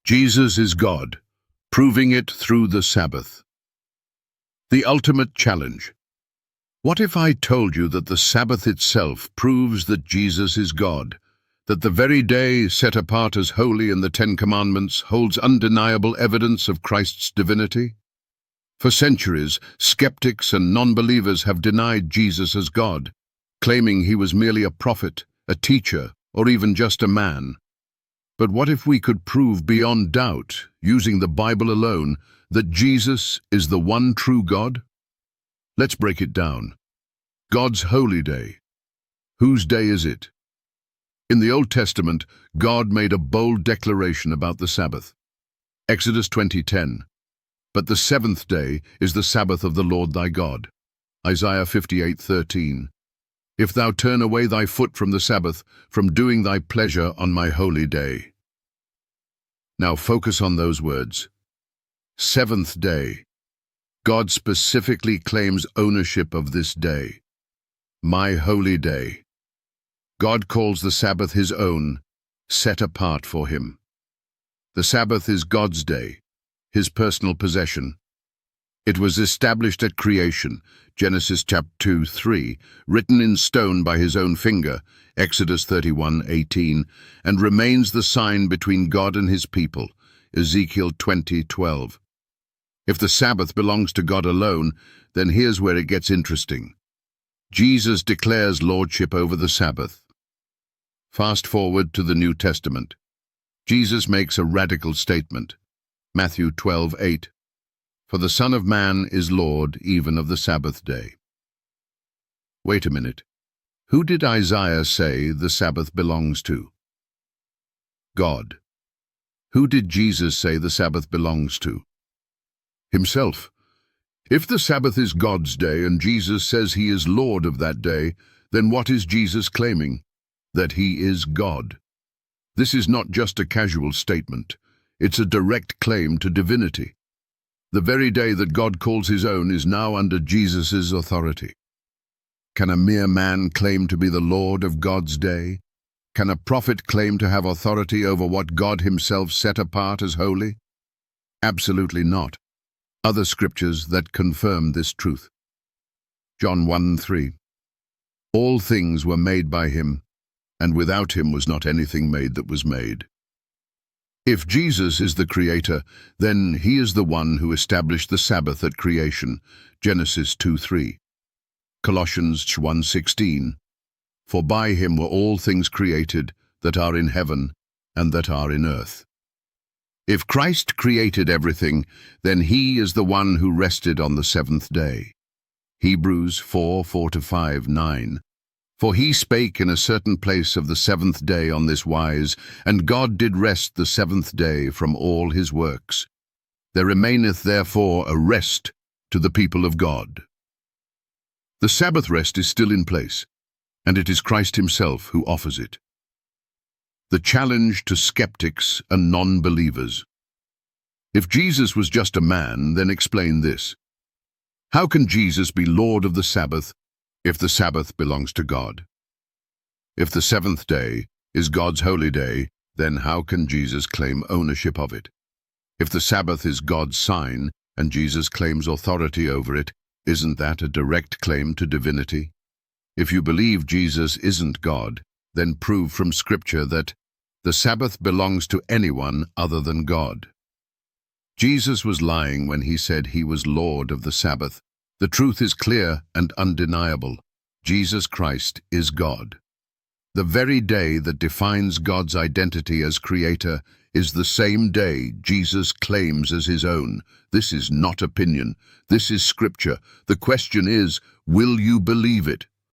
Jesus is God, proving it through the Sabbath. The ultimate challenge. What if I told you that the Sabbath itself proves that Jesus is God, that the very day set apart as holy in the Ten Commandments holds undeniable evidence of Christ's divinity? For centuries, skeptics and non-believers have denied Jesus as God, claiming he was merely a prophet, a teacher, or even just a man. But what if we could prove beyond doubt, using the Bible alone, that Jesus is the one true God? Let's break it down. God's holy day. Whose day is it? In the Old Testament, God made a bold declaration about the Sabbath. Exodus 20:10. But the seventh day is the Sabbath of the Lord thy God. Isaiah 58:13. If thou turn away thy foot from the Sabbath, from doing thy pleasure on my holy day. Now focus on those words. Seventh day. God specifically claims ownership of this day. My holy day. God calls the Sabbath his own, set apart for him. The Sabbath is God's day, his personal possession. It was established at creation, Genesis chapter 2:3, written in stone by his own finger, Exodus 31:18, and remains the sign between God and his people, Ezekiel 20:12. If the Sabbath belongs to God alone, then here's where it gets interesting. Jesus declares lordship over the Sabbath. Fast forward to the New Testament. Jesus makes a radical statement. Matthew 12:8. For the Son of Man is Lord even of the Sabbath day. Wait a minute. Who did Isaiah say the Sabbath belongs to? God. Who did Jesus say the Sabbath belongs to? Himself. If the Sabbath is God's day and Jesus says he is Lord of that day, then what is Jesus claiming? That he is God. This is not just a casual statement. It's a direct claim to divinity. The very day that God calls his own is now under Jesus' authority. Can a mere man claim to be the Lord of God's day? Can a prophet claim to have authority over what God himself set apart as holy? Absolutely not. Other scriptures that confirm this truth. John 1:3. All things were made by him, and without him was not anything made that was made. If Jesus is the Creator, then he is the one who established the Sabbath at creation, Genesis 2:3. Colossians 1:16. For by him were all things created that are in heaven and that are in earth. If Christ created everything, then he is the one who rested on the seventh day. Hebrews 4:4-5-9. For he spake in a certain place of the seventh day on this wise, and God did rest the seventh day from all his works. There remaineth therefore a rest to the people of God. The Sabbath rest is still in place, and it is Christ himself who offers it. The challenge to skeptics and non-believers. If Jesus was just a man, then explain this. How can Jesus be Lord of the Sabbath if the Sabbath belongs to God? If the seventh day is God's holy day, then how can Jesus claim ownership of it? If the Sabbath is God's sign and Jesus claims authority over it, isn't that a direct claim to divinity? If you believe Jesus isn't God, then prove from Scripture that the Sabbath belongs to anyone other than God. Jesus was lying when he said he was Lord of the Sabbath. The truth is clear and undeniable. Jesus Christ is God. The very day that defines God's identity as Creator is the same day Jesus claims as his own. This is not opinion. This is Scripture. The question is, will you believe it?